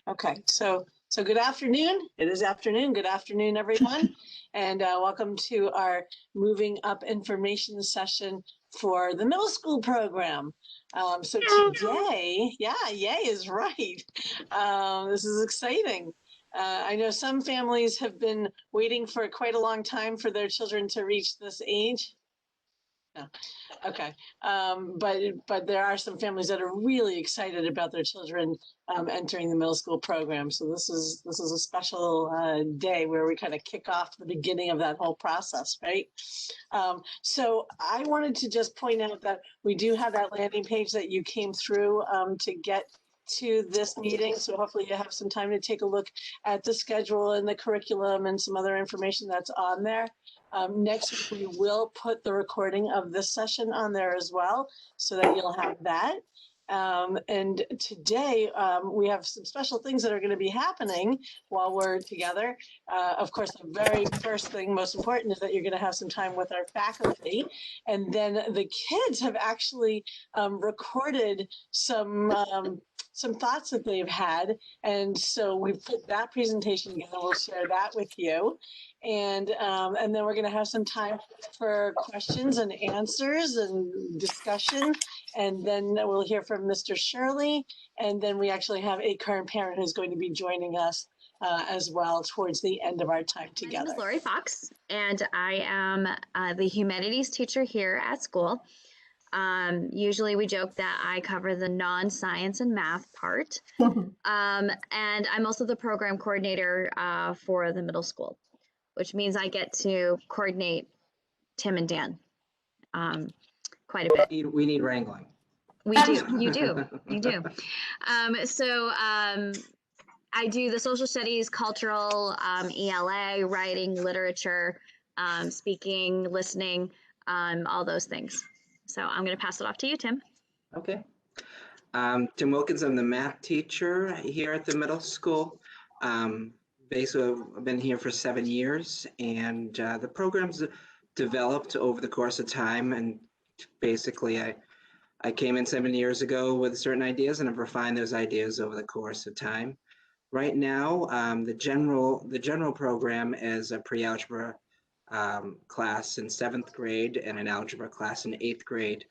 Okay, so good afternoon. It is afternoon. Good afternoon, everyone. And welcome to our Moving Up information session for the middle school program. So today, yeah, yay is right. This is exciting. I know some families have been waiting for quite a long time for their children to reach this age. No. Okay, but there are some families that are really excited about their children entering the middle school program. So this is a special day where we kind of kick off the beginning of that whole process, right? So I wanted to just point out that we do have that landing page that you came through to get to this meeting. So hopefully you have some time to take a look at the schedule and the curriculum and some other information that's on there. Next week, we will put the recording of this session on there as well, so that you'll have that. And today, we have some special things that are going to be happening while we're together. Of course, the very first thing, most important, is that you're going to have some time with our faculty. And then the kids have actually recorded some thoughts that they've had. And so we've put that presentation together. We'll share that with you. And then we're going to have some time for questions and answers and discussion. And then we'll hear from Mr. Shirley. And then we actually have a current parent who's going to be joining us as well towards the end of our time together. My name is Lori Fox, and I am the humanities teacher here at school. Usually we joke that I cover the non-science and math part. And I'm also the program coordinator for the middle school, which means I get to coordinate Tim and Dan quite a bit. We need wrangling. We do. You do. You do. So I do the social studies, cultural, ELA, writing, literature, speaking, listening, all those things. So I'm going to pass it off to you, Tim. Okay. Tim Wilkins, I'm the math teacher here at the middle school. Basically, I've been here for 7 years, and the program's developed over the course of time. And basically, I came in 7 years ago with certain ideas, and I've refined those ideas over the course of time. Right now, the general program is a pre-algebra class in 7th grade and an algebra class in 8th grade.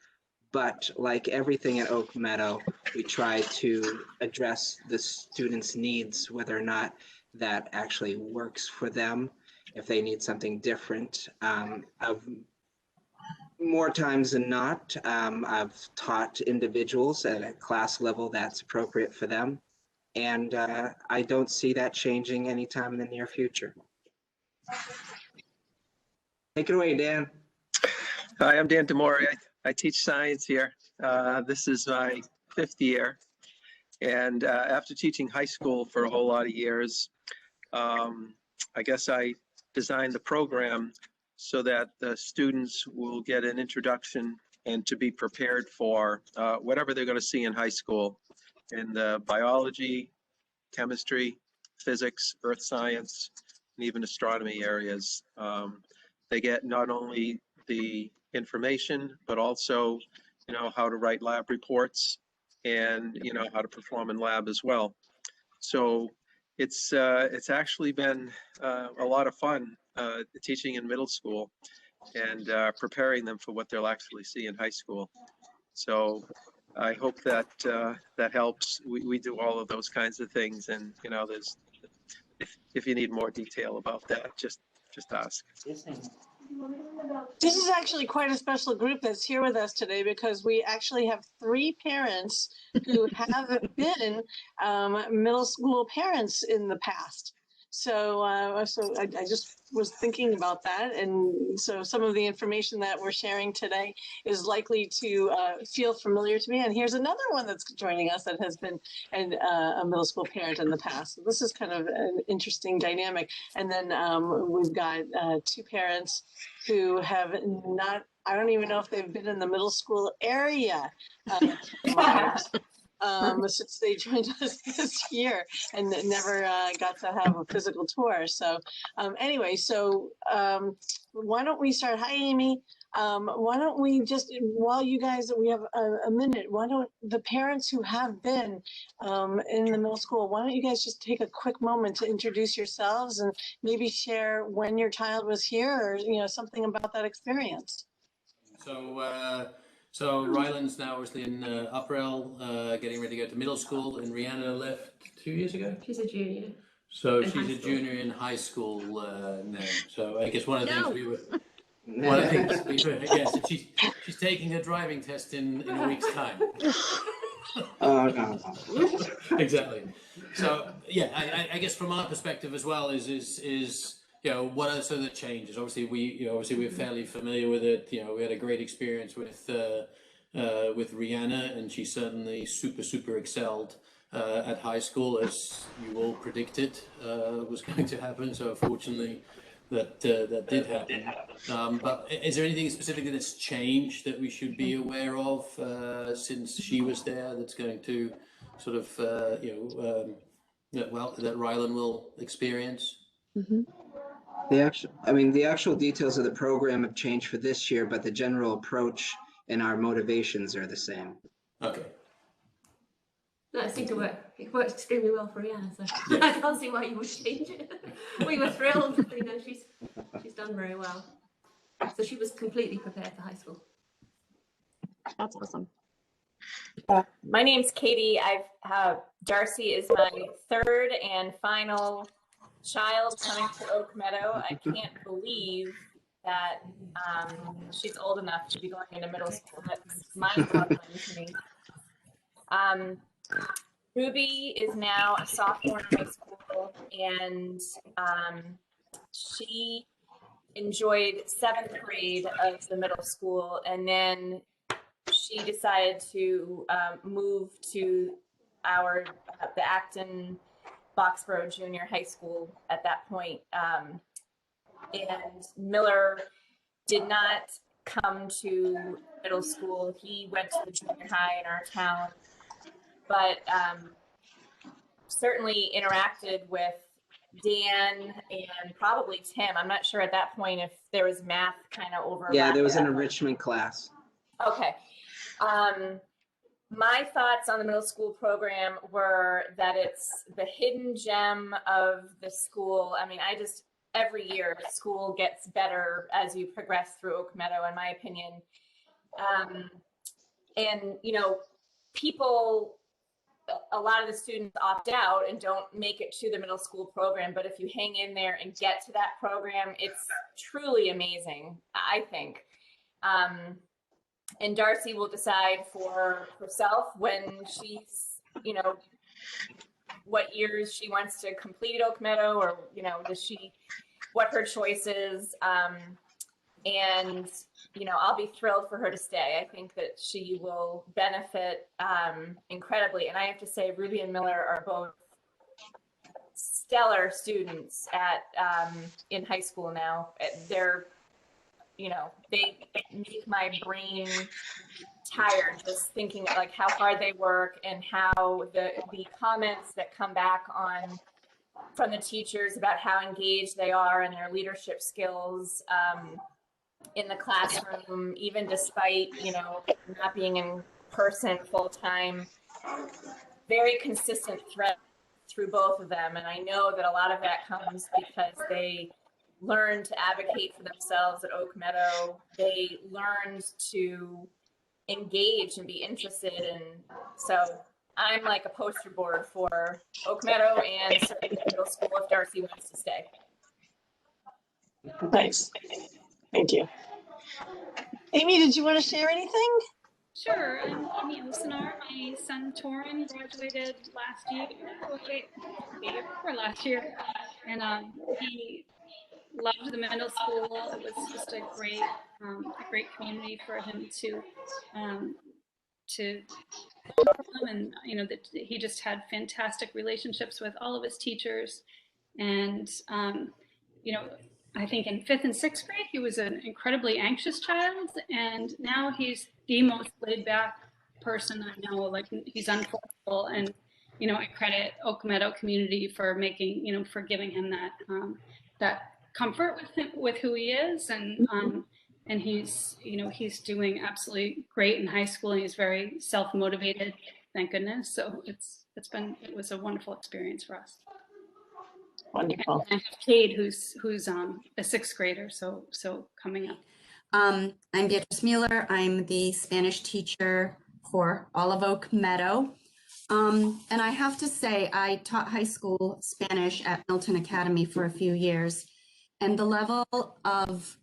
But like everything at Oak Meadow, we try to address the students' needs, whether or not that actually works for them, if they need something different. More times than not, I've taught individuals at a class level that's appropriate for them. And I don't see that changing anytime in the near future. Take it away, Dan. Hi, I'm Dan Demore. I teach science here. This is my 5th year. And after teaching high school for a whole lot of years, I guess I designed the program so that the students will get an introduction and to be prepared for whatever they're going to see in high school in the biology, chemistry, physics, earth science, and even astronomy areas. They get not only the information, but also, how to write lab reports and, how to perform in lab as well. So it's actually been a lot of fun teaching in middle school and preparing them for what they'll actually see in high school. So I hope that that helps. We do all of those kinds of things, and there's if you need more detail about that, just ask. This is actually quite a special group that's here with us today, because we actually have 3 parents who have been middle school parents in the past. So I just was thinking about that. And so some of the information that we're sharing today is likely to feel familiar to me. And here's another one that's joining us that has been a middle school parent in the past. So this is kind of an interesting dynamic. And then we've got 2 parents who have not, I don't even know if they've been in the middle school area. since they joined us this year and never got to have a physical tour. So anyway, so why don't we start? Hi, Amy. Why don't we just, while you guys, we have a minute, why don't the parents who have been in the middle school, why don't you guys just take a quick moment to introduce yourselves and maybe share when your child was here or, you know, something about that experience. So Ryland's now obviously in April, getting ready to go to middle school, and Rihanna left 2 years ago. She's a junior. So she's a junior in high school now. So I guess one of the things yes, she's taking her driving test in a week's time. Oh, no. Exactly. So yeah, I guess from our perspective as well is you know, what are some of the changes? Obviously we're fairly familiar with it. You know, we had a great experience with Rihanna, and she certainly super excelled at high school, as you all predicted was going to happen. So fortunately, that did happen. But is there anything specifically that's changed that we should be aware of since she was there, that's going to sort of that Ryland will experience? Mm-hmm. The actual details of the program have changed for this year, but the general approach and our motivations are the same. Okay. No, I think it worked extremely well for Rihanna, so Yeah. I can't see why you would change it. We were thrilled. You know, she's done very well. So she was completely prepared for high school. That's awesome. My name's Katie. Darcy is my third and final child coming to Oak Meadow. I can't believe that she's old enough to be going into middle school. That's mind-boggling to me. Ruby is now a sophomore in high school, and she enjoyed 7th grade of the middle school, and then she decided to move to the Acton Boxborough Junior High School at that point. And Miller did not come to middle school. He went to the junior high in our town, but certainly interacted with Dan and probably Tim. I'm not sure at that point if there was math kind of over. Yeah, there was an enrichment class. Okay. My thoughts on the middle school program were that it's the hidden gem of the school. I mean, every year school gets better as you progress through Oak Meadow, in my opinion. And, you know, a lot of the students opt out and don't make it to the middle school program, but if you hang in there and get to that program, it's truly amazing, I think. And Darcy will decide for herself when she's, you know, what years she wants to complete Oak Meadow, or, you know, what her choice is. And, you know, I'll be thrilled for her to stay. I think that she will benefit incredibly. And I have to say, Ruby and Miller are both stellar students in high school now. They're, you know, they make my brain tired just thinking like how hard they work, and how the comments that come back from the teachers about how engaged they are and their leadership skills in the classroom, even despite, you know, not being in person full time. Very consistent thread through both of them. And I know that a lot of that comes because they learned to advocate for themselves at Oak Meadow. They learned to engage and be interested. And so I'm like a poster board for Oak Meadow and certainly middle school if Darcy wants to stay. Nice. Thank you. Amy, did you want to share anything? Sure. I'm Amy Osenar. My son Torin graduated last year, or last year, and he loved the middle school. It was just a great community for him to and you know that he just had fantastic relationships with all of his teachers, and you know, I think in 5th and 6th grade he was an incredibly anxious child, and now he's the most laid back person I know. Like, he's unforgettable, and I credit Oak Meadow community for making, for giving him that that comfort with him, with who he is, and he's he's doing absolutely great in high school, and he's very self-motivated, thank goodness. So it was a wonderful experience for us. Wonderful. And I have Cade, who's a sixth grader, so coming up. I'm Beatrice Mueller. I'm the Spanish teacher for all of Oak Meadow. And I have to say, I taught high school Spanish at Milton Academy for a few years, and the level of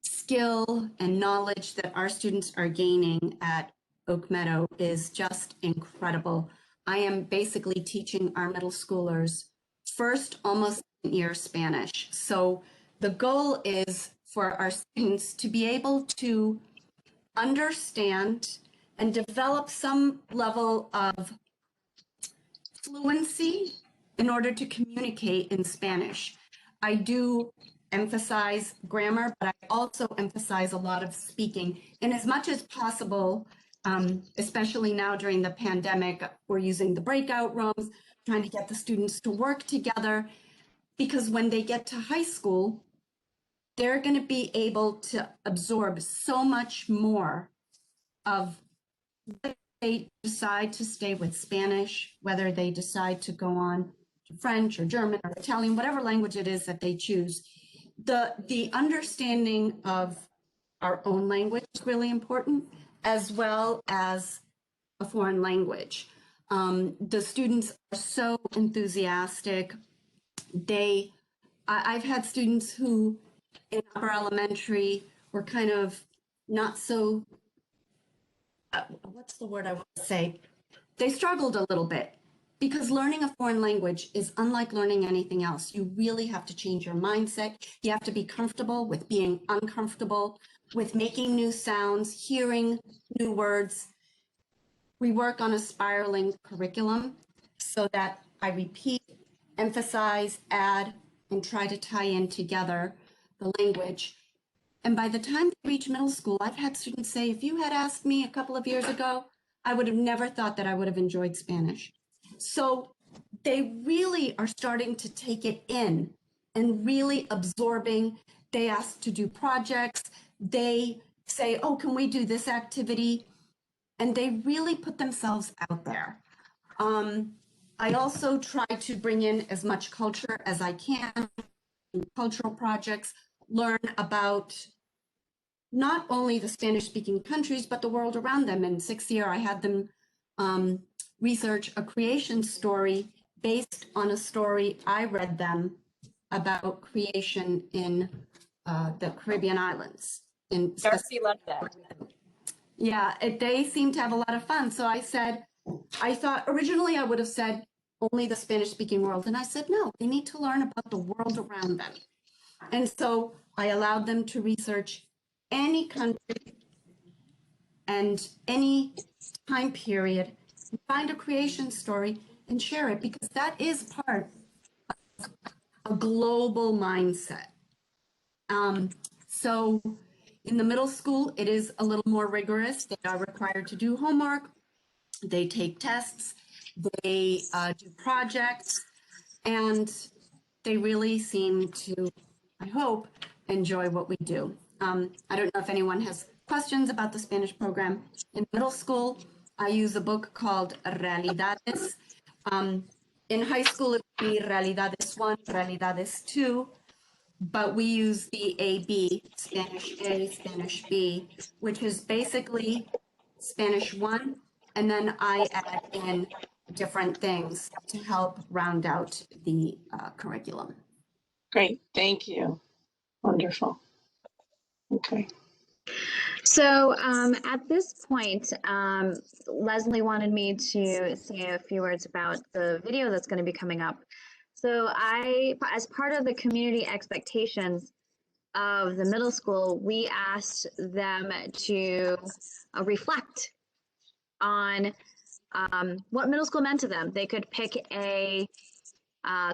skill and knowledge that our students are gaining at Oak Meadow is just incredible. I am basically teaching our middle schoolers first almost year Spanish. So the goal is for our students to be able to understand and develop some level of fluency in order to communicate in Spanish. I do emphasize grammar, but I also emphasize a lot of speaking. And as much as possible, especially now during the pandemic, we're using the breakout rooms, trying to get the students to work together, because when they get to high school, they're going to be able to absorb so much more of what they decide to stay with Spanish, whether they decide to go on to French or German or Italian, whatever language it is that they choose. The understanding of our own language is really important, as well as a foreign language. The students are so enthusiastic. I've had students who in upper elementary were kind of not so, what's the word I want to say? They struggled a little bit, because learning a foreign language is unlike learning anything else. You really have to change your mindset. You have to be comfortable with being uncomfortable, with making new sounds, hearing new words. We work on a spiraling curriculum so that I repeat, emphasize, add, and try to tie in together the language. And by the time they reach middle school, I've had students say, if you had asked me a couple of years ago, I would have never thought that I would have enjoyed Spanish. So they really are starting to take it in and really absorbing. They ask to do projects. They say, oh, can we do this activity? And they really put themselves out there. I also try to bring in as much culture as I can, cultural projects, learn about not only the Spanish-speaking countries, but the world around them. In sixth year, I had them research a creation story based on a story I read them about creation in the Caribbean islands. Darcy loved that. Yeah, they seem to have a lot of fun. So I said, I thought originally I would have said only the Spanish-speaking world. And I said, no, they need to learn about the world around them. And so I allowed them to research any country and any time period, find a creation story and share it, because that is part of a global mindset. So in the middle school, it is a little more rigorous. They are required to do homework. They take tests. They do projects. And they really seem to, I hope, enjoy what we do. I don't know if anyone has questions about the Spanish program. In middle school, I use a book called Realidades. In high school, it would be Realidades 1, Realidades 2, but we use the AB, Spanish A, Spanish B, which is basically Spanish 1, and then I add in different things to help round out the curriculum. Great, thank you. Wonderful. Okay. So at this point, Leslie wanted me to say a few words about the video that's going to be coming up. So as part of the community expectations of the middle school, we asked them to reflect on what middle school meant to them. They could pick a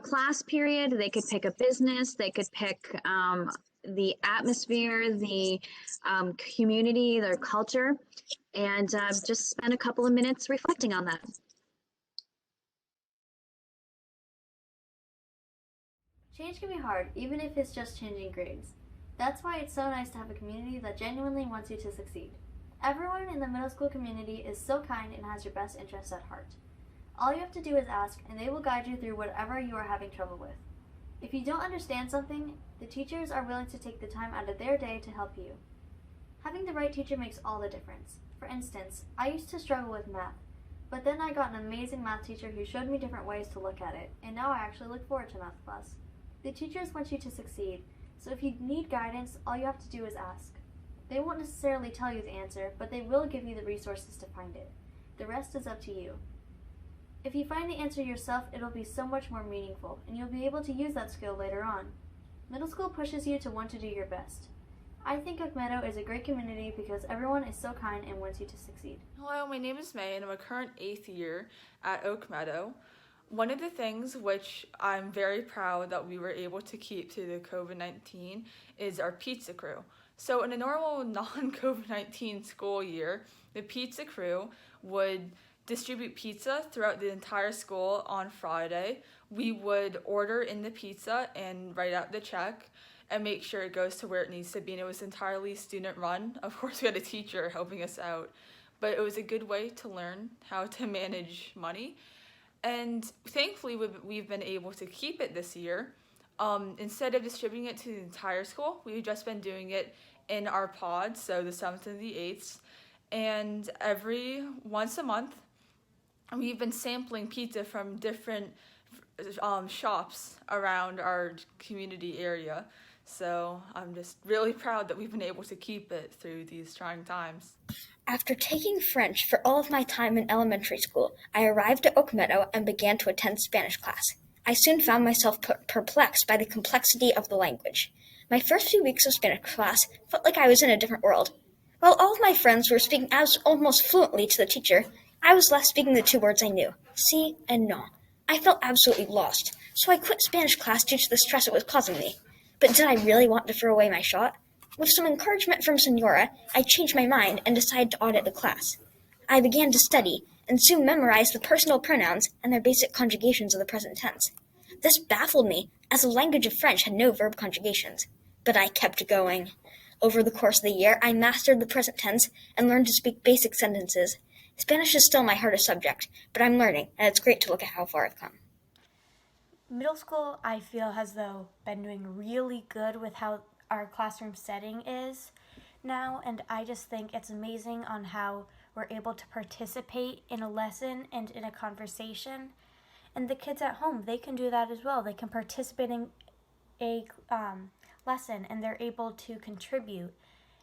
class period, they could pick a business, they could pick the atmosphere, the community, their culture, and just spend a couple of minutes reflecting on that. Change can be hard, even if it's just changing grades. That's why it's so nice to have a community that genuinely wants you to succeed. Everyone in the middle school community is so kind and has your best interests at heart. All you have to do is ask, and they will guide you through whatever you are having trouble with. If you don't understand something, the teachers are willing to take the time out of their day to help you. Having the right teacher makes all the difference. For instance, I used to struggle with math, but then I got an amazing math teacher who showed me different ways to look at it, and now I actually look forward to math class. The teachers want you to succeed, so if you need guidance, all you have to do is ask. They won't necessarily tell you the answer, but they will give you the resources to find it. The rest is up to you. If you find the answer yourself, it'll be so much more meaningful, and you'll be able to use that skill later on. Middle school pushes you to want to do your best. I think Oak Meadow is a great community because everyone is so kind and wants you to succeed. Hello, my name is May, and I'm a current 8th year at Oak Meadow. One of the things which I'm very proud that we were able to keep through the COVID-19 is our pizza crew. So in a normal non-COVID-19 school year, the pizza crew would distribute pizza throughout the entire school on Friday. We would order in the pizza and write out the check and make sure it goes to where it needs to be. And it was entirely student run. Of course, we had a teacher helping us out, but it was a good way to learn how to manage money. And thankfully, we've been able to keep it this year. Instead of distributing it to the entire school, we've just been doing it in our pods, so the 7th and the 8th. And once a month, we've been sampling pizza from different shops around our community area. So I'm just really proud that we've been able to keep it through these trying times. After taking French for all of my time in elementary school, I arrived at Oak Meadow and began to attend Spanish class. I soon found myself perplexed by the complexity of the language. My first few weeks of Spanish class felt like I was in a different world. While all of my friends were speaking almost fluently to the teacher, I was left speaking the 2 words I knew, sí and no. I felt absolutely lost, so I quit Spanish class due to the stress it was causing me. But did I really want to throw away my shot? With some encouragement from Senora, I changed my mind and decided to audit the class. I began to study and soon memorized the personal pronouns and their basic conjugations of the present tense. This baffled me, as the language of French had no verb conjugations. But I kept going. Over the course of the year, I mastered the present tense and learned to speak basic sentences. Spanish is still my hardest subject, but I'm learning, and it's great to look at how far I've come. Middle school, I feel, has though been doing really good with how our classroom setting is now, and I just think it's amazing on how we're able to participate in a lesson and in a conversation. And the kids at home, they can do that as well. They can participate in a lesson, and they're able to contribute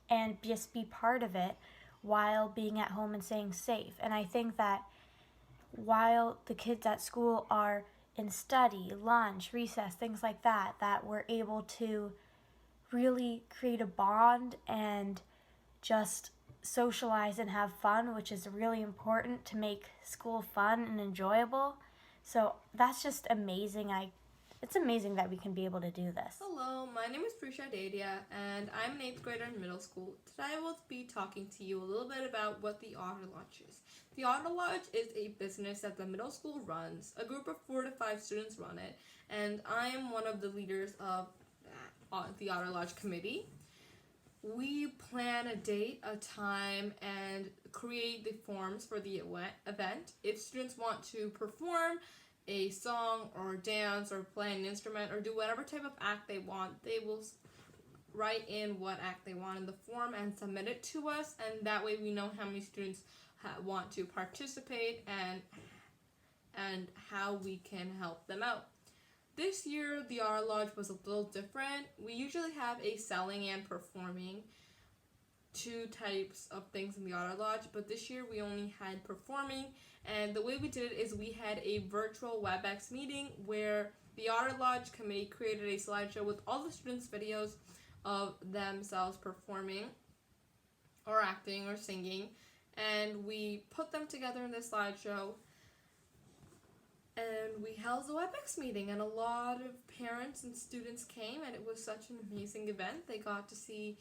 and just be part of it while being at home and staying safe. And I think that while the kids at school are in study, lunch, recess, things like that, that we're able to really create a bond and just socialize and have fun, which is really important to make school fun and enjoyable. So that's just amazing. It's amazing that we can be able to do this. Hello, my name is Prisha Dadia, and I'm an 8th grader in middle school. Today I will be talking to you a little bit about what the Otter Lodge is. The Otter Lodge is a business that the middle school runs. A group of 4 to 5 students run it, and I am one of the leaders of the Otter Lodge committee. We plan a date, a time, and create the forms for the event. If students want to perform a song or dance or play an instrument or do whatever type of act they want, they will write in what act they want in the form and submit it to us, and that way we know how many students want to participate and how we can help them out. This year, the Otter Lodge was a little different. We usually have a selling and performing, 2 types of things in the Otter Lodge, but this year we only had performing, and the way we did it is we had a virtual WebEx meeting where the Otter Lodge committee created a slideshow with all the students' videos of themselves performing or acting or singing, and we put them together in this slideshow. and we held a WebEx meeting, and a lot of parents and students came, and it was such an amazing event. They got to see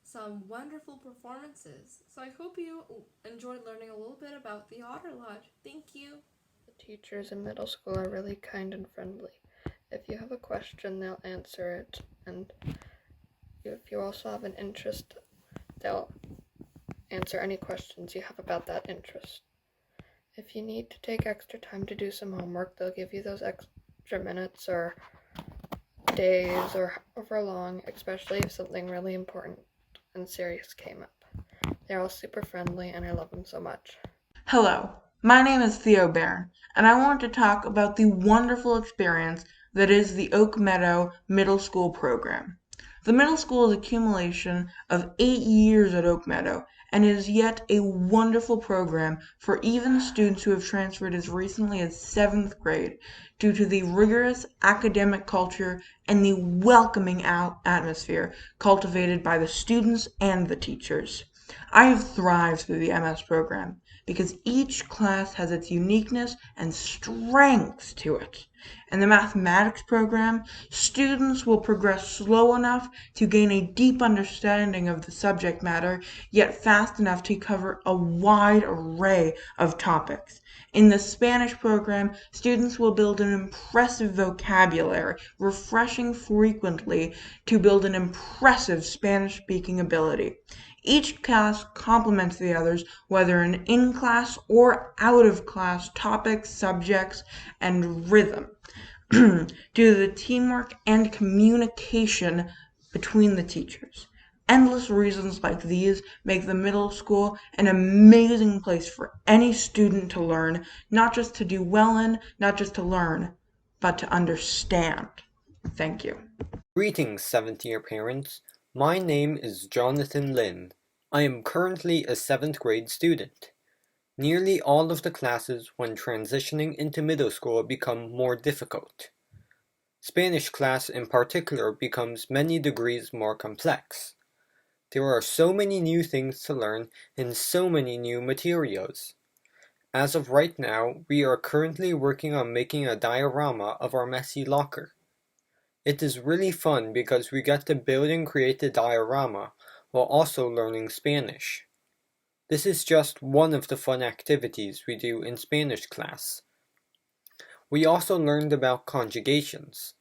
some wonderful performances. So I hope you enjoyed learning a little bit about the Otter Lodge. Thank you. The teachers in middle school are really kind and friendly. If you have a question, they'll answer it, and if you also have an interest, they'll answer any questions you have about that interest. If you need to take extra time to do some homework, they'll give you those extra minutes or days or however long, especially if something really important and serious came up. They're all super friendly, and I love them so much. Hello, my name is Theo Bairn, and I want to talk about the wonderful experience that is the Oak Meadow Middle School program. The middle school is an accumulation of 8 years at Oak Meadow, and is yet a wonderful program for even students who have transferred as recently as 7th grade due to the rigorous academic culture and the welcoming atmosphere cultivated by the students and the teachers. I have thrived through the MS program because each class has its uniqueness and strengths to it. In the mathematics program, students will progress slow enough to gain a deep understanding of the subject matter, yet fast enough to cover a wide array of topics. In the Spanish program, students will build an impressive vocabulary, refreshing frequently to build an impressive Spanish-speaking ability. Each class complements the others, whether in class or out of class topics, subjects, and rhythm, due to the teamwork and communication between the teachers. Endless reasons like these make the middle school an amazing place for any student to learn, not just to do well in, not just to learn, but to understand. Thank you. Greetings, 7th year parents. My name is Jonathan Lin. I am currently a 7th grade student. Nearly all of the classes when transitioning into middle school become more difficult. Spanish class in particular becomes many degrees more complex. There are so many new things to learn and so many new materials. As of right now, we are currently working on making a diorama of our messy locker. It is really fun because we get to build and create the diorama while also learning Spanish. This is just one of the fun activities we do in Spanish class. We also learned about conjugations,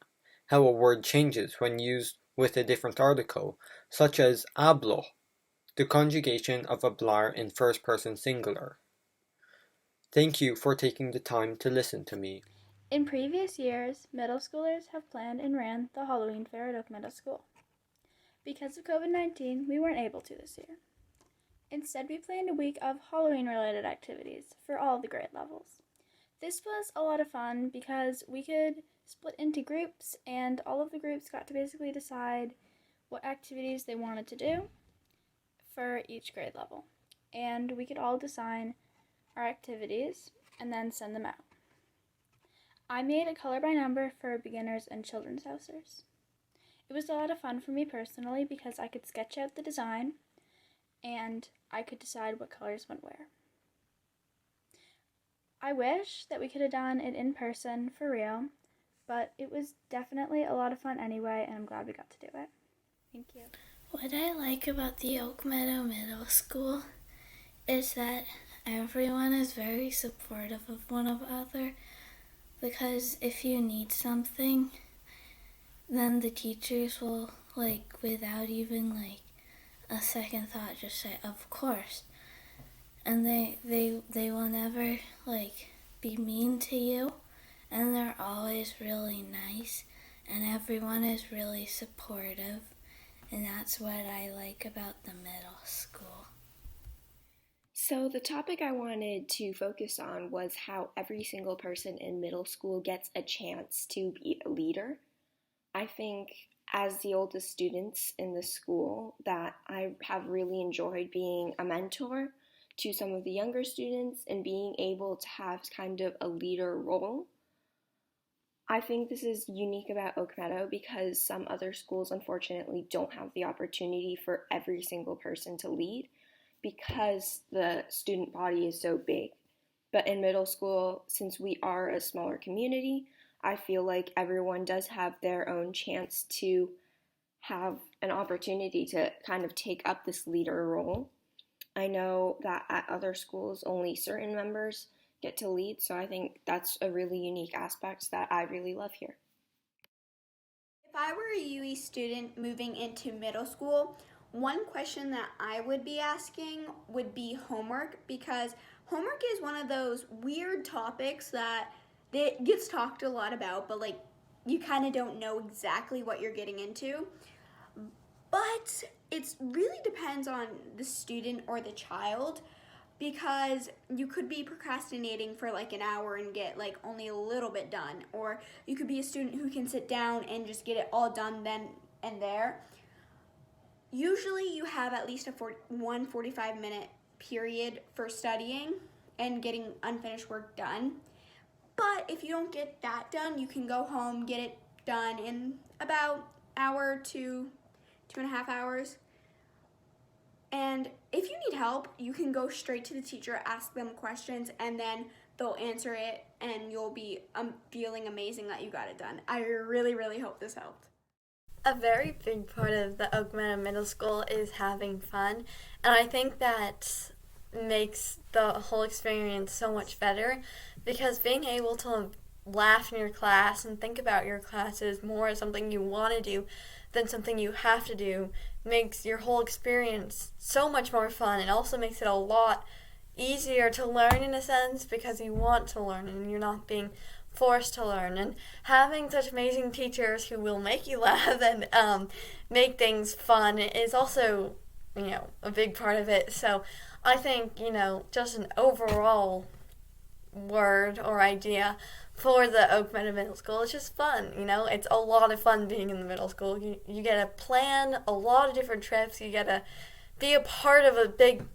how a word changes when used with a different article, such as hablo, the conjugation of hablar in first person singular. Thank you for taking the time to listen to me. In previous years, middle schoolers have planned and ran the Halloween Fair at Oak Meadow School. Because of COVID-19, we weren't able to this year. Instead, we planned a week of Halloween-related activities for all the grade levels. This was a lot of fun because we could split into groups, and all of the groups got to basically decide what activities they wanted to do for each grade level. And we could all design our activities and then send them out. I made a color by number for beginners and children's housers. It was a lot of fun for me personally because I could sketch out the design and I could decide what colors went where. I wish that we could have done it in person for real, but it was definitely a lot of fun anyway, and I'm glad we got to do it. Thank you. What I like about the Oak Meadow Middle School is that everyone is very supportive of one another, because if you need something, then the teachers will, without even, a second thought, just say, of course. And they will never, be mean to you, and they're always really nice, and everyone is really supportive, and that's what I like about the middle school. So the topic I wanted to focus on was how every single person in middle school gets a chance to be a leader. I think as the oldest students in the school that I have really enjoyed being a mentor to some of the younger students and being able to have kind of a leader role. I think this is unique about Oak Meadow because some other schools unfortunately don't have the opportunity for every single person to lead, because the student body is so big. But in middle school, since we are a smaller community, I feel like everyone does have their own chance to have an opportunity to kind of take up this leader role. I know that at other schools, only certain members get to lead, so I think that's a really unique aspect that I really love here. If I were a UE student moving into middle school, one question that I would be asking would be homework, because homework is one of those weird topics that it gets talked a lot about, but like you kind of don't know exactly what you're getting into. But it really depends on the student or the child, because you could be procrastinating for like an hour and get like only a little bit done, or you could be a student who can sit down and just get it all done then and there. Usually you have at least a 45-minute period for studying and getting unfinished work done. But if you don't get that done, you can go home, get it done in about hour to 2.5 hours. And if you need help, you can go straight to the teacher, ask them questions, and then they'll answer it, and you'll be feeling amazing that you got it done. I really, really hope this helped. A very big part of the Oak Meadow Middle School is having fun, and I think that makes the whole experience so much better, because being able to laugh in your class and think about your classes more as something you want to do than something you have to do makes your whole experience so much more fun. It also makes it a lot easier to learn in a sense, because you want to learn and you're not being forced to learn. And having such amazing teachers who will make you laugh and make things fun is also, a big part of it. So I think, just an overall word or idea for the Oak Meadow Middle School, it's just fun. It's a lot of fun being in the middle school. You get to plan a lot of different trips. You get to be a part of a big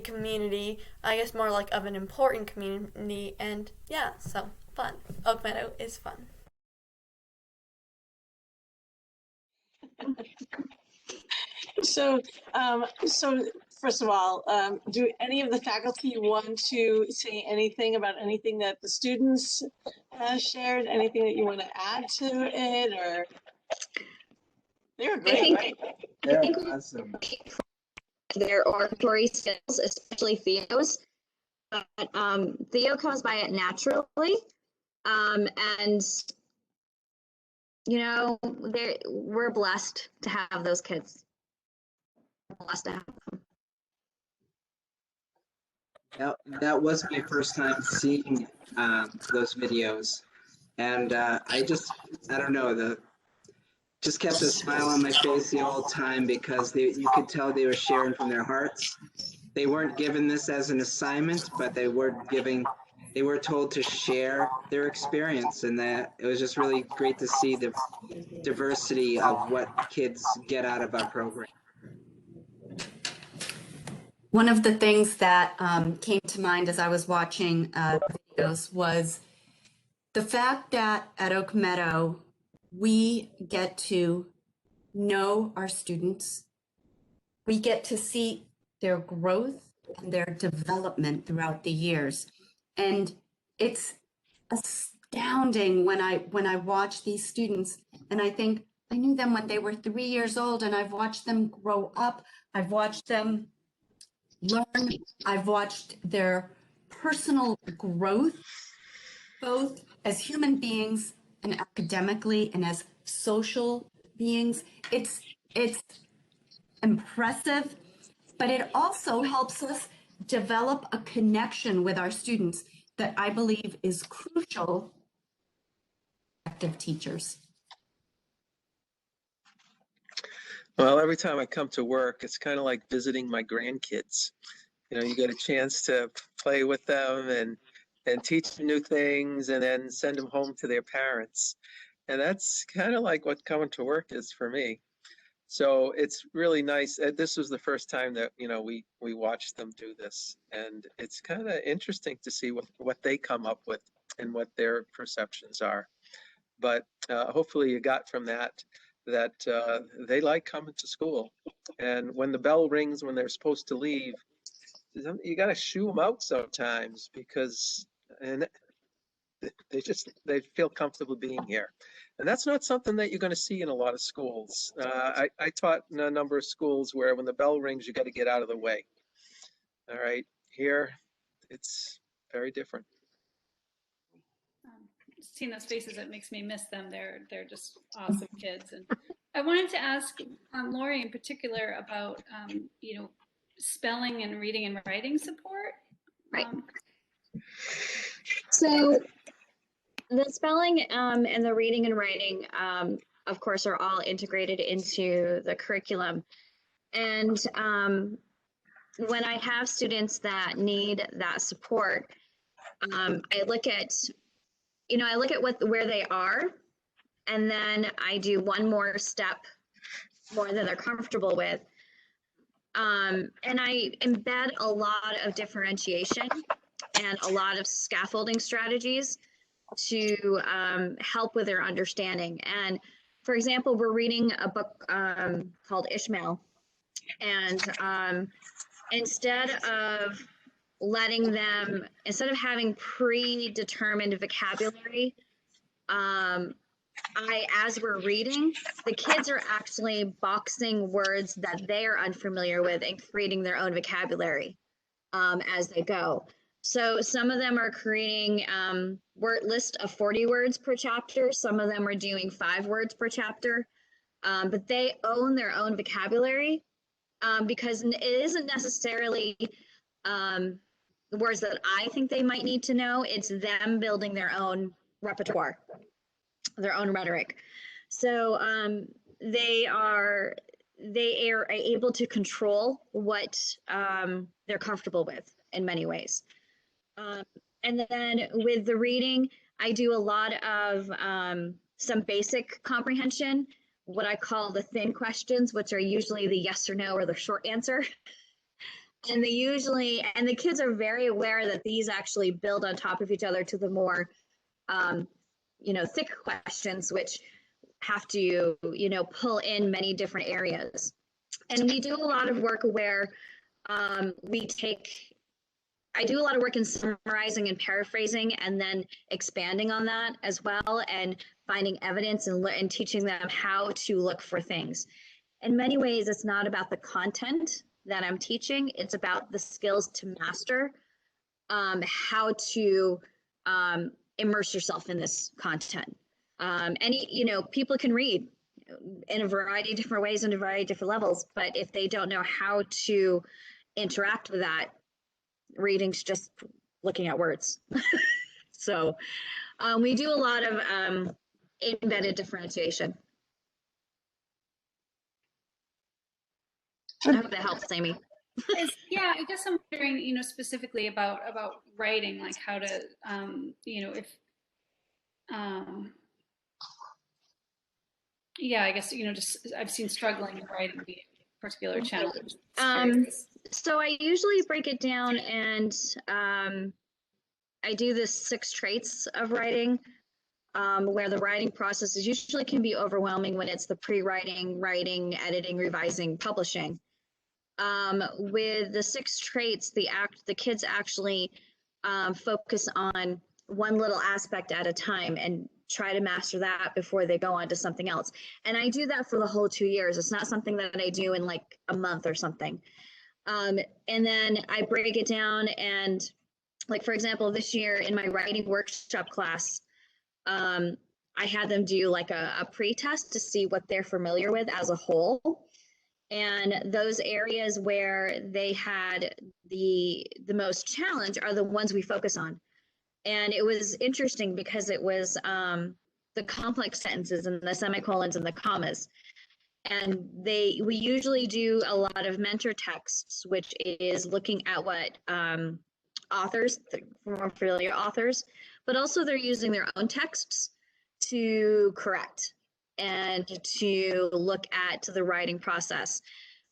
community, I guess more like of an important community, and yeah, so fun. Oak Meadow is fun. So first of all, do any of the faculty want to say anything about anything that the students shared? Anything that you want to add to it, or they're great, right? I think awesome. Their oratory skills, especially Theo's. But Theo comes by it naturally, and we're blessed to have those kids. We're blessed to have them. That was my first time seeing those videos, and I don't know, just kept a smile on my face the whole time, because you could tell they were sharing from their hearts. They weren't given this as an assignment, but they were told to share their experience, and that it was just really great to see the diversity of what kids get out of our program. One of the things that came to mind as I was watching videos was the fact that at Oak Meadow, we get to know our students. We get to see their growth and their development throughout the years. And it's astounding when I watch these students, and I think I knew them when they were 3 years old, and I've watched them grow up. I've watched them learn. I've watched their personal growth, both as human beings and academically and as social beings. It's impressive, but it also helps us develop a connection with our students that I believe is crucial for effective teachers. Well, every time I come to work, it's kind of like visiting my grandkids. You get a chance to play with them and teach them new things, and then send them home to their parents. And that's kind of like what coming to work is for me. So it's really nice. This was the first time that, we watched them do this. And it's kind of interesting to see what they come up with and what their perceptions are. But hopefully you got from that they like coming to school. And when the bell rings, when they're supposed to leave, you got to shoo them out sometimes and they feel comfortable being here. And that's not something that you're going to see in a lot of schools. I taught in a number of schools where when the bell rings, you got to get out of the way. All right, here it's very different. Seeing those faces, it makes me miss them. They're just awesome kids. And I wanted to ask Lori in particular about spelling and reading and writing support. Right. So the spelling and the reading and writing, of course, are all integrated into the curriculum. And when I have students that need that support, I look at where they are, and then I do one more step more than they're comfortable with. And I embed a lot of differentiation and a lot of scaffolding strategies to help with their understanding. And for example, we're reading a book called Ishmael. And instead of having predetermined vocabulary, as we're reading, the kids are actually boxing words that they are unfamiliar with and creating their own vocabulary as they go. So some of them are creating word list of 40 words per chapter. Some of them are doing 5 words per chapter, but they own their own vocabulary because it isn't necessarily the words that I think they might need to know. It's them building their own repertoire, their own rhetoric. So they are able to control what they're comfortable with in many ways. And then with the reading, I do a lot of some basic comprehension, what I call the thin questions, which are usually the yes or no or the short answer. And the kids are very aware that these actually build on top of each other to the more, thick questions, which have to, pull in many different areas. And we do a lot of work where I do a lot of work in summarizing and paraphrasing and then expanding on that as well and finding evidence and teaching them how to look for things. In many ways, it's not about the content that I'm teaching. It's about the skills to master, how to immerse yourself in this content. People can read in a variety of different ways and a variety of different levels, but if they don't know how to interact with that, reading's just looking at words. So we do a lot of embedded differentiation. I hope that helps, Amy. Yeah, I guess I'm wondering, specifically about writing, like how to, I guess, just I've seen struggling in writing be a particular challenge. So I usually break it down and I do the 6 traits of writing, where the writing process usually can be overwhelming when it's the pre-writing, writing, editing, revising, publishing. With the 6 traits, the kids actually focus on one little aspect at a time and try to master that before they go on to something else. And I do that for the whole 2 years. It's not something that I do in like a month or something. And then I break it down and, like, for example, this year in my writing workshop class, I had them do like a pre-test to see what they're familiar with as a whole. And those areas where they had the most challenge are the ones we focus on. And it was interesting because it was the complex sentences and the semicolons and the commas. And we usually do a lot of mentor texts, which is looking at what authors, more familiar authors, but also they're using their own texts to correct and to look at the writing process.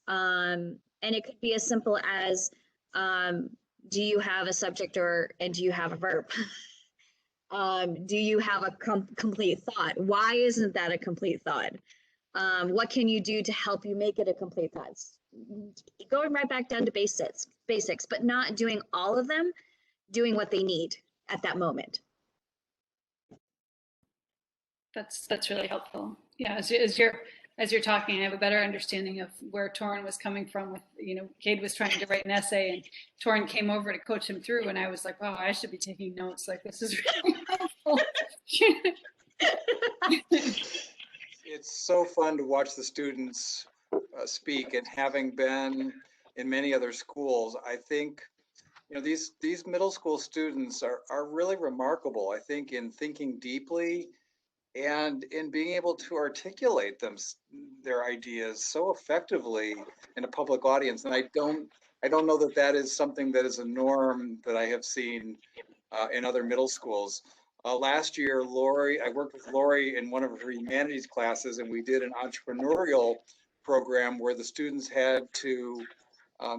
And it could be as simple as, do you have a subject and do you have a verb? Do you have a complete thought? Why isn't that a complete thought? What can you do to help you make it a complete thought? Going right back down to basics, but not doing all of them, doing what they need at that moment. That's really helpful. Yeah, as you're talking, I have a better understanding of where Torrin was coming from. With Cade was trying to write an essay, and Torrin came over to coach him through, and I was like, wow, I should be taking notes. Like, this is really helpful. It's so fun to watch the students speak, and having been in many other schools, I think these middle school students are really remarkable. I think in thinking deeply and in being able to articulate their ideas so effectively in a public audience. And I don't know that that is something that is a norm that I have seen in other middle schools. Last year, I worked with Lori in one of her humanities classes, and we did an entrepreneurial program where the students had to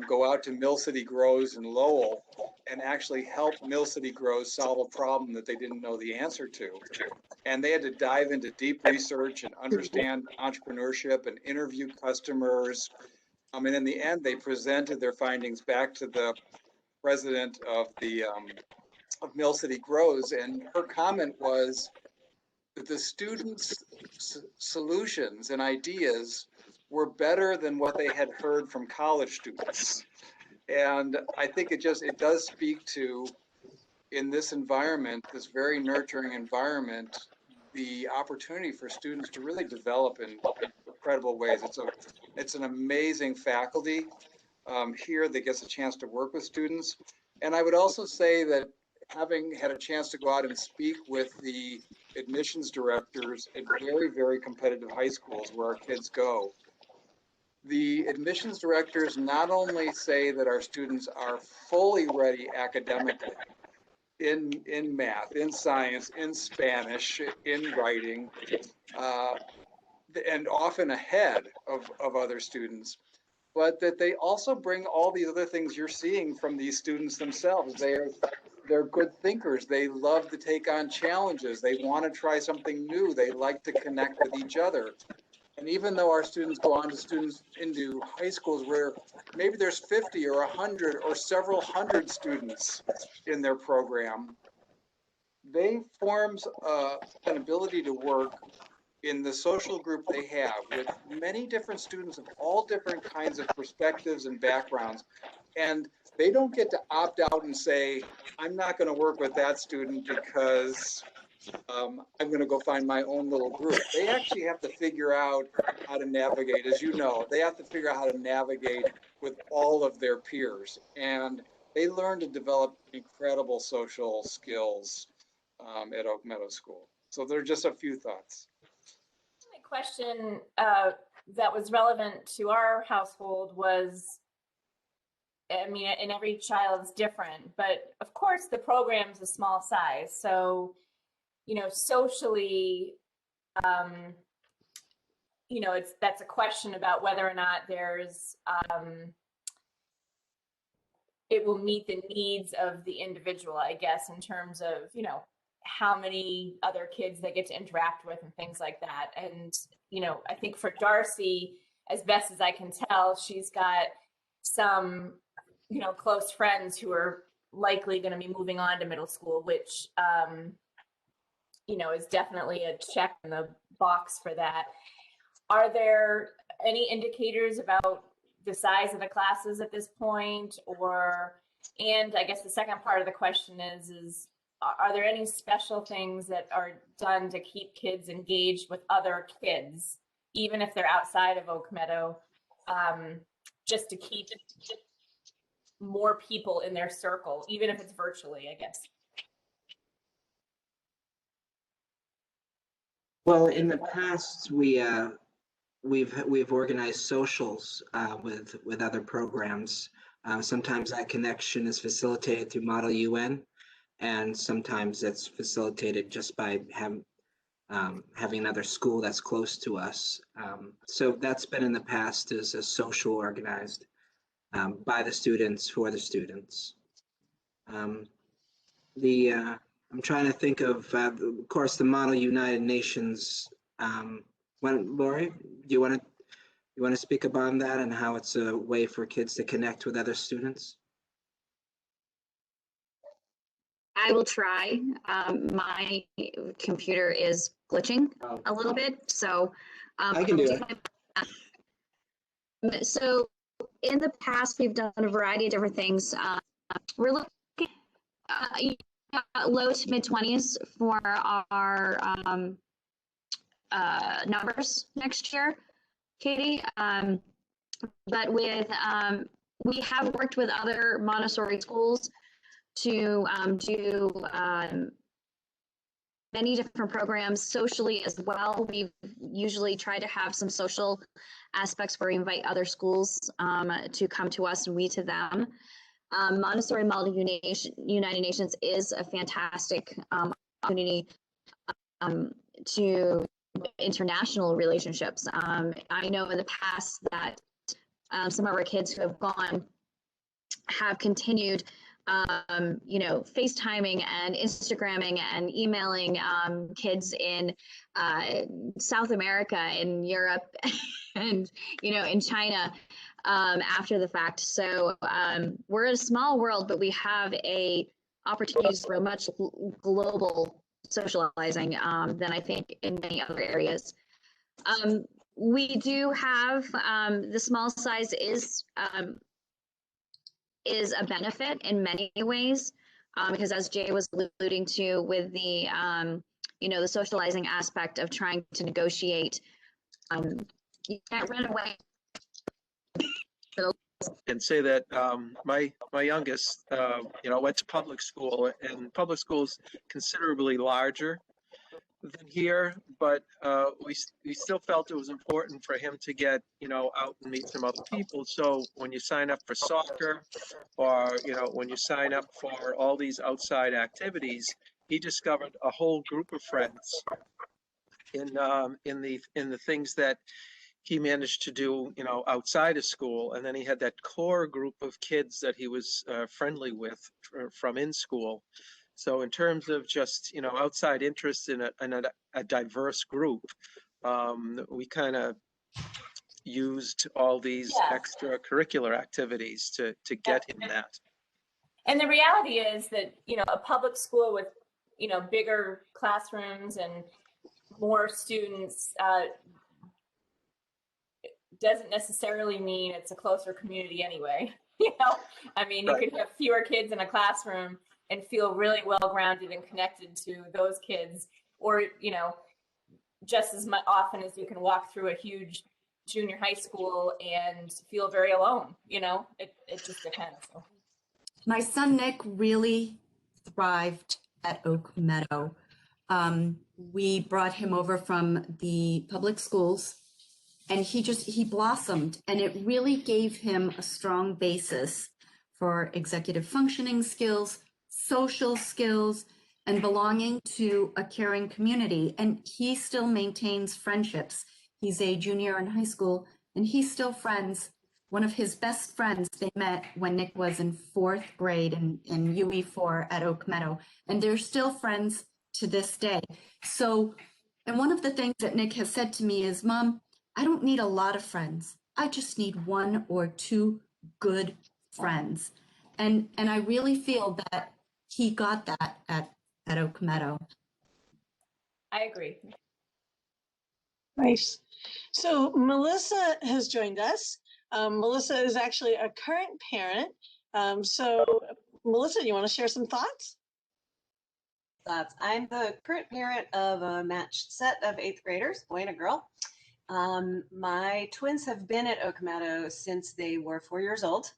go out to Mill City Grows in Lowell and actually help Mill City Grows solve a problem that they didn't know the answer to. And they had to dive into deep research and understand entrepreneurship and interview customers. And in the end, they presented their findings back to the president of of Mill City Grows, and her comment was that the students' solutions and ideas were better than what they had heard from college students. And I think it does speak to, in this environment, this very nurturing environment, the opportunity for students to really develop in incredible ways. It's an amazing faculty here that gets a chance to work with students. And I would also say that having had a chance to go out and speak with the admissions directors at very, very competitive high schools where our kids go, the admissions directors not only say that our students are fully ready academically in math, in science, in Spanish, in writing, and often ahead of other students, but that they also bring all these other things you're seeing from these students themselves. They're good thinkers. They love to take on challenges. They want to try something new. They like to connect with each other. And even though our students go on into high schools where maybe there's 50 or 100 or several hundred students in their program, they form an ability to work in the social group they have with many different students of all different kinds of perspectives and backgrounds. And they don't get to opt out and say, I'm not going to work with that student because I'm going to go find my own little group. They actually have to figure out how to navigate. As you know, they have to figure out how to navigate with all of their peers. And they learn to develop incredible social skills at Oak Meadow School. So there are just a few thoughts. My question that was relevant to our household was, I mean, and every child's different, but of course the program's a small size. So, socially, that's a question about whether or not there's, it will meet the needs of the individual, I guess, in terms of, how many other kids they get to interact with and things like that. And, I think for Darcy, as best as I can tell, she's got some, close friends who are likely going to be moving on to middle school, which, is definitely a check in the box for that. Are there any indicators about the size of the classes at this point? And I guess the second part of the question is are there any special things that are done to keep kids engaged with other kids, even if they're outside of Oak Meadow, just to keep more people in their circle, even if it's virtually, I guess? Well, in the past, we've organized socials with other programs. Sometimes that connection is facilitated through Model UN, and sometimes it's facilitated just by having another school that's close to us. So that's been in the past as a social organized by the students for the students. I'm trying to think of course, the Model United Nations Lori, do you want to speak upon that and how it's a way for kids to connect with other students? I will try. My computer is glitching a little bit, so I can do it. So in the past, we've done a variety of different things. We're looking low to mid 20s for our numbers next year, Katie. But with we have worked with other Montessori schools to do many different programs socially as well. We usually try to have some social aspects where we invite other schools to come to us and we to them. Montessori Model United Nations is a fantastic opportunity to international relationships. I know in the past that some of our kids who have gone have continued FaceTiming and Instagramming and emailing kids in South America and Europe and, in China after the fact. So we're a small world, but we have opportunities for much global socializing than I think in many other areas. We do have the small size is a benefit in many ways because as Jay was alluding to with the the socializing aspect of trying to negotiate, you can't run away. And say that my youngest went to public school, and public school's considerably larger than here, but we still felt it was important for him to get out and meet some other people. So when you sign up for soccer, or when you sign up for all these outside activities, he discovered a whole group of friends in the things that he managed to do outside of school. And then he had that core group of kids that he was friendly with from in school. So in terms of just outside interest in a diverse group, we kind of used all these extracurricular activities to get him that. And the reality is that a public school with bigger classrooms and more students doesn't necessarily mean it's a closer community anyway. I mean, you could have fewer kids in a classroom and feel really well grounded and connected to those kids, or just as much often as you can walk through a huge junior high school and feel very alone. It just depends. My son Nick really thrived at Oak Meadow. We brought him over from the public schools, and he blossomed, and it really gave him a strong basis for executive functioning skills, social skills, and belonging to a caring community. And he still maintains friendships. He's a junior in high school, and he's still friends. One of his best friends, they met when Nick was in 4th grade in UE4 at Oak Meadow, and they're still friends to this day. So, and one of the things that Nick has said to me is, Mom, I don't need a lot of friends. I just need 1 or 2 good friends. And I really feel that he got that at Oak Meadow. I agree. Nice. So Melissa has joined us. Melissa is actually a current parent. So Melissa, you want to share some thoughts? I'm the current parent of a matched set of 8th graders, boy and a girl. My twins have been at Oak Meadow since they were 4 years old.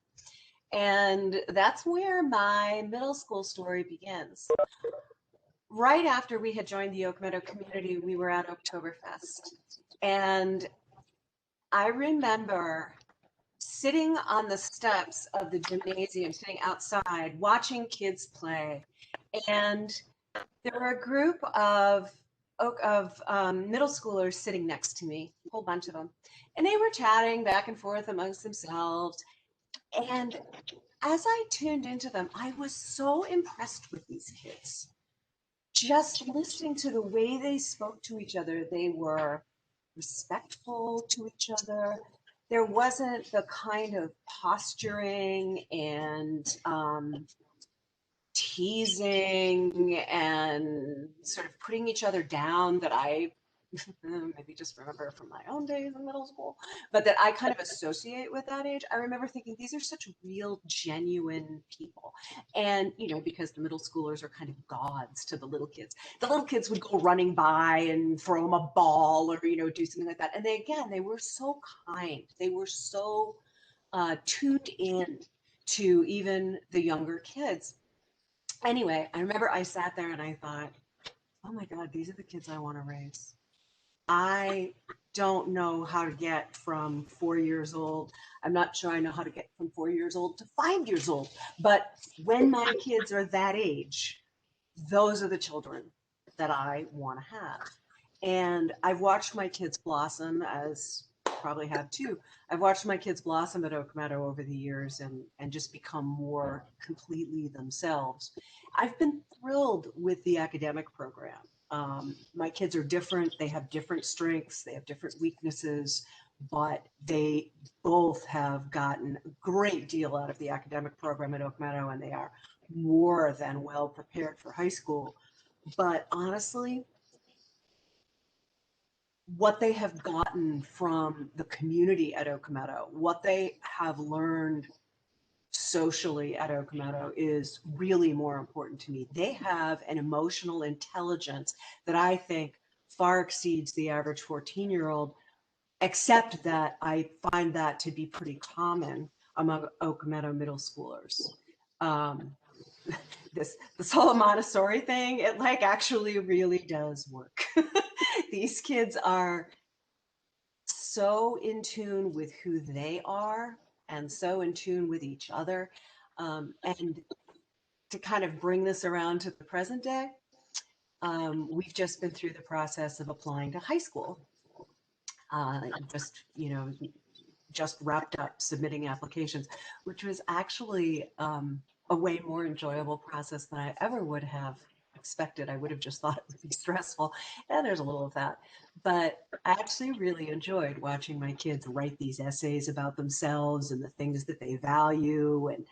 And that's where my middle school story begins. Right after we had joined the Oak Meadow community, we were at Oktoberfest. And I remember sitting on the steps of the gymnasium, sitting outside, watching kids play. And there were a group of middle schoolers sitting next to me, a whole bunch of them. And they were chatting back and forth amongst themselves. And as I tuned into them, I was so impressed with these kids. Just listening to the way they spoke to each other, they were respectful to each other. There wasn't the kind of posturing and teasing and sort of putting each other down that I maybe just remember from my own days in middle school, but that I kind of associate with that age. I remember thinking these are such real, genuine people. And, you know, because the middle schoolers are kind of gods to the little kids. The little kids would go running by and throw them a ball or, you know, do something like that. And they, again, they were so kind. They were so tuned in to even the younger kids. Anyway, I remember I sat there and I thought, oh my God, these are the kids I want to raise. I don't know how to get from 4 years old. I'm not sure I know how to get from 4 years old to 5 years old. But when my kids are that age, those are the children that I want to have. And I've watched my kids blossom, as probably have too. I've watched my kids blossom at Oak Meadow over the years and just become more completely themselves. I've been thrilled with the academic program. My kids are different. They have different strengths. They have different weaknesses, but they both have gotten a great deal out of the academic program at Oak Meadow, and they are more than well prepared for high school. But honestly, what they have gotten from the community at Oak Meadow, what they have learned socially at Oak Meadow is really more important to me. They have an emotional intelligence that I think far exceeds the average 14-year-old, except that I find that to be pretty common among Oak Meadow middle schoolers. This whole Montessori thing, it like actually really does work. These kids are so in tune with who they are and so in tune with each other. And to kind of bring this around to the present day, we've just been through the process of applying to high school. Just wrapped up submitting applications, which was actually a way more enjoyable process than I ever would have expected. I would have just thought it would be stressful, and there's a little of that. But I actually really enjoyed watching my kids write these essays about themselves and the things that they value and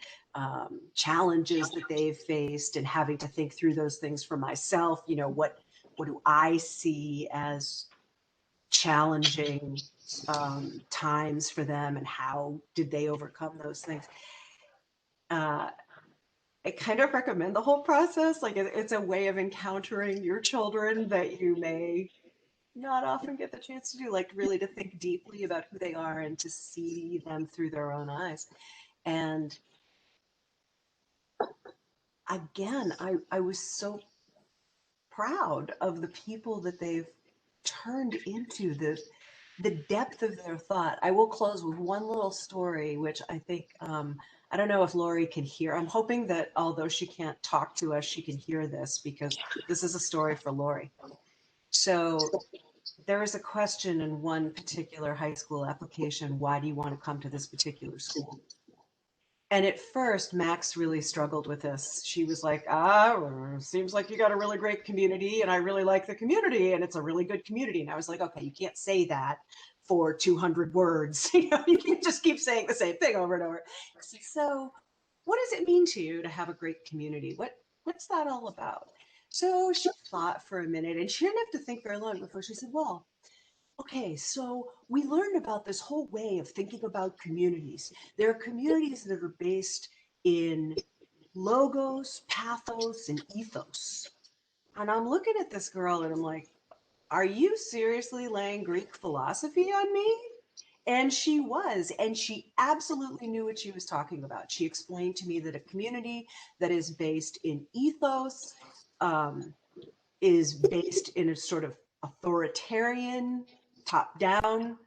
challenges that they've faced, and having to think through those things for myself. You know, what do I see as challenging times for them, and how did they overcome those things? I kind of recommend the whole process. Like it's a way of encountering your children that you may not often get the chance to do, like really to think deeply about who they are and to see them through their own eyes. And again, I was so proud of the people that they've turned into, the depth of their thought. I will close with one little story, which I think, I don't know if Lori can hear. I'm hoping that although she can't talk to us, she can hear this, because this is a story for Lori. So there was a question in one particular high school application: why do you want to come to this particular school? And at first, Max really struggled with this. She was like, seems like you got a really great community, and I really like the community, and it's a really good community. And I was like, okay, you can't say that for 200 words. You know, you can't just keep saying the same thing over and over. So what does it mean to you to have a great community? What's that all about? So she thought for a minute, and she didn't have to think very long before she said, well, okay, so we learned about this whole way of thinking about communities. There are communities that are based in logos, pathos, and ethos. And I'm looking at this girl and I'm like, are you seriously laying Greek philosophy on me? And she was, and she absolutely knew what she was talking about. She explained to me that a community that is based in ethos is based in a sort of authoritarian, top-down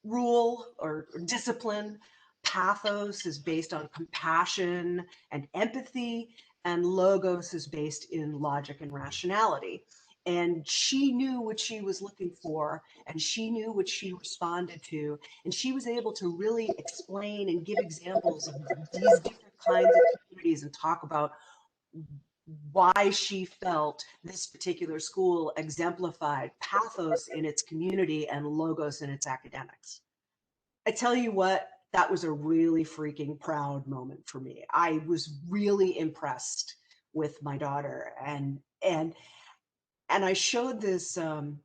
rule or discipline. Pathos is based on compassion and empathy, and logos is based in logic and rationality. And she knew what she was looking for, and she knew what she responded to, and she was able to really explain and give examples of these different kinds of communities and talk about why she felt this particular school exemplified pathos in its community and logos in its academics. I tell you what, that was a really freaking proud moment for me. I was really impressed with my daughter, and I showed this to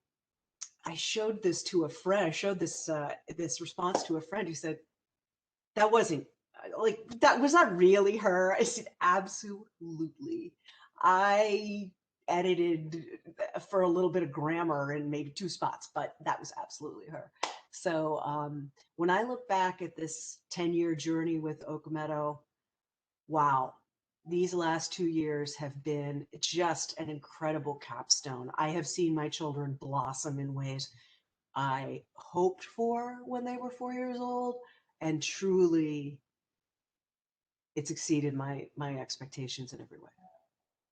a friend. I showed this response to a friend who said, that wasn't like, that was not really her. I said, absolutely. I edited for a little bit of grammar and maybe 2 spots, but that was absolutely her. So when I look back at this 10-year journey with Oak Meadow, wow, these last 2 years have been just an incredible capstone. I have seen my children blossom in ways I hoped for when they were 4 years old, and truly it's exceeded my expectations in every way.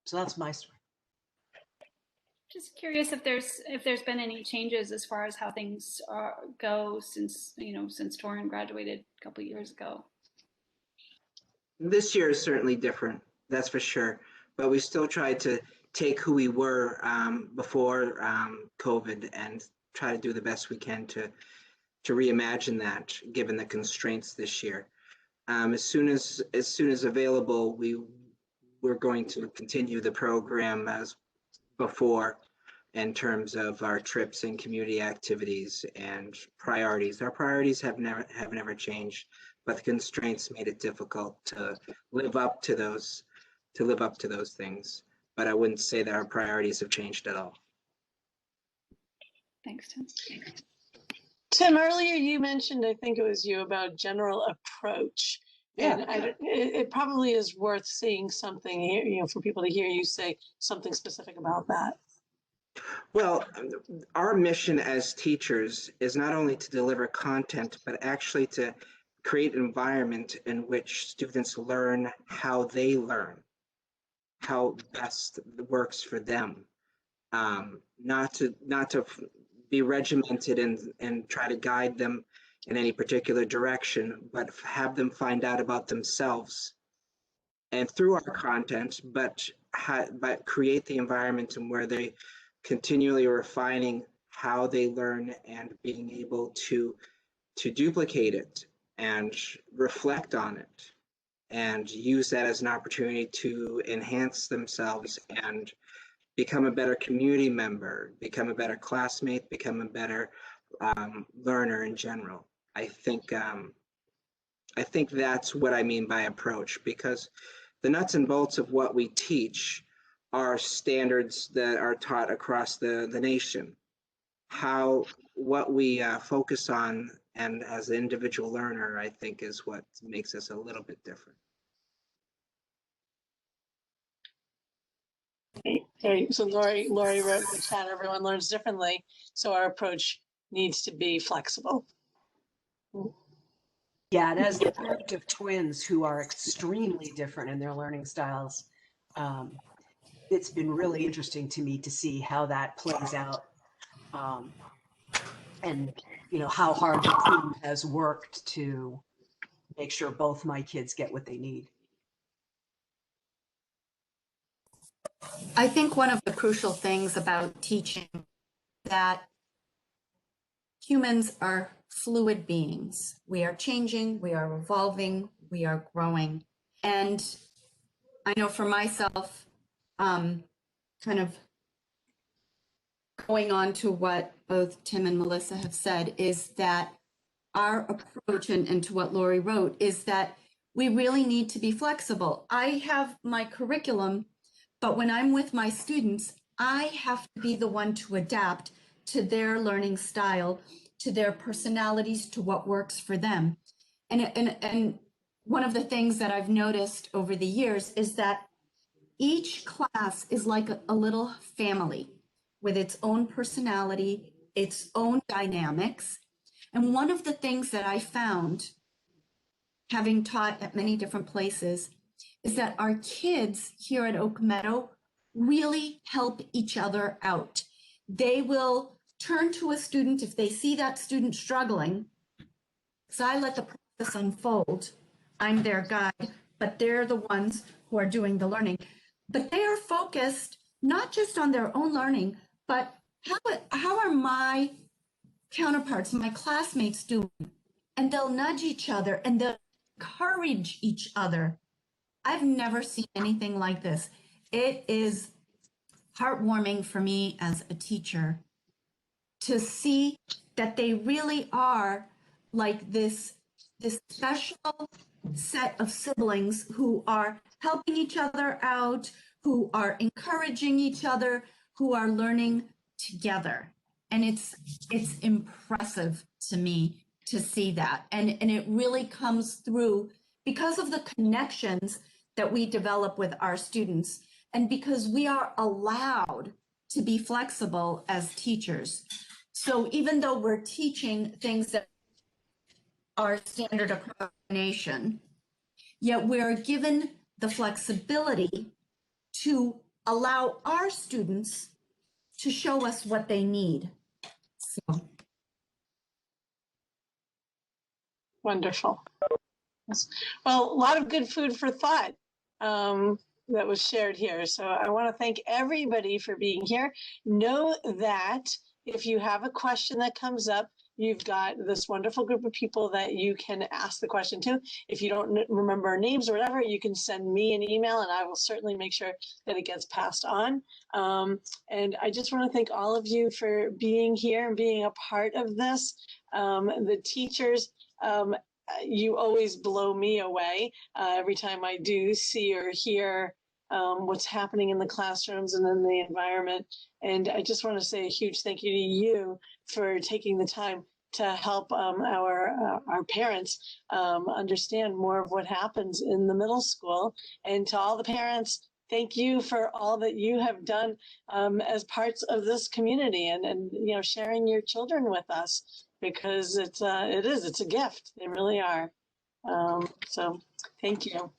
So that's my story. Just curious if there's been any changes as far as how things go since Torin graduated a couple of years ago. This year is certainly different, that's for sure. But we still try to take who we were before COVID and try to do the best we can to reimagine that, given the constraints this year. As soon as available, we're going to continue the program as before in terms of our trips and community activities and priorities. Our priorities have never changed, but the constraints made it difficult to live up to those things. But I wouldn't say that our priorities have changed at all. Thanks, Tim. Tim, earlier you mentioned, I think it was you, about general approach. Yeah. And it probably is worth seeing something here, for people to hear you say something specific about that. Well, our mission as teachers is not only to deliver content, but actually to create an environment in which students learn how they learn, how best works for them. Not to be regimented and try to guide them in any particular direction, but have them find out about themselves and through our content, but create the environment in where they continually refining how they learn and being able to duplicate it and reflect on it and use that as an opportunity to enhance themselves and become a better community member, become a better classmate, become a better learner in general. I think that's what I mean by approach, because the nuts and bolts of what we teach are standards that are taught across the nation. What we focus on and as an individual learner, I think, is what makes us a little bit different. Okay, so Lori wrote in the chat, everyone learns differently, so our approach needs to be flexible. Yeah, and as the parent of twins who are extremely different in their learning styles, it's been really interesting to me to see how that plays out, and how hard the team has worked to make sure both my kids get what they need. I think one of the crucial things about teaching that humans are fluid beings. We are changing, we are evolving, we are growing. And I know for myself, kind of going on to what both Tim and Melissa have said, is that our approach, and to what Lori wrote, is that we really need to be flexible. I have my curriculum, but when I'm with my students, I have to be the one to adapt to their learning style, to their personalities, to what works for them. And one of the things that I've noticed over the years is that each class is like a little family with its own personality, its own dynamics. And one of the things that I found, having taught at many different places, is that our kids here at Oak Meadow really help each other out. They will turn to a student if they see that student struggling. So I let the process unfold. I'm their guide, but they're the ones who are doing the learning. but they are focused not just on their own learning, but how are my counterparts, my classmates doing? And they'll nudge each other and they'll encourage each other. I've never seen anything like this. It is heartwarming for me as a teacher to see that they really are like this special set of siblings who are helping each other out, who are encouraging each other, who are learning together. And it's impressive to me to see that. And it really comes through because of the connections that we develop with our students, and because we are allowed to be flexible as teachers. So even though we're teaching things that are standard across the nation, yet we're given the flexibility to allow our students to show us what they need. So. Wonderful. Well, a lot of good food for thought that was shared here. So I want to thank everybody for being here. Know that if you have a question that comes up, you've got this wonderful group of people that you can ask the question to. If you don't remember names or whatever, you can send me an email and I will certainly make sure that it gets passed on. And I just want to thank all of you for being here and being a part of this. The teachers, you always blow me away every time I do see or hear what's happening in the classrooms and in the environment. And I just want to say a huge thank you to you for taking the time to help our parents understand more of what happens in the middle school. And to all the parents, thank you for all that you have done as parts of this community and sharing your children with us, because it's a gift. They really are. So thank you.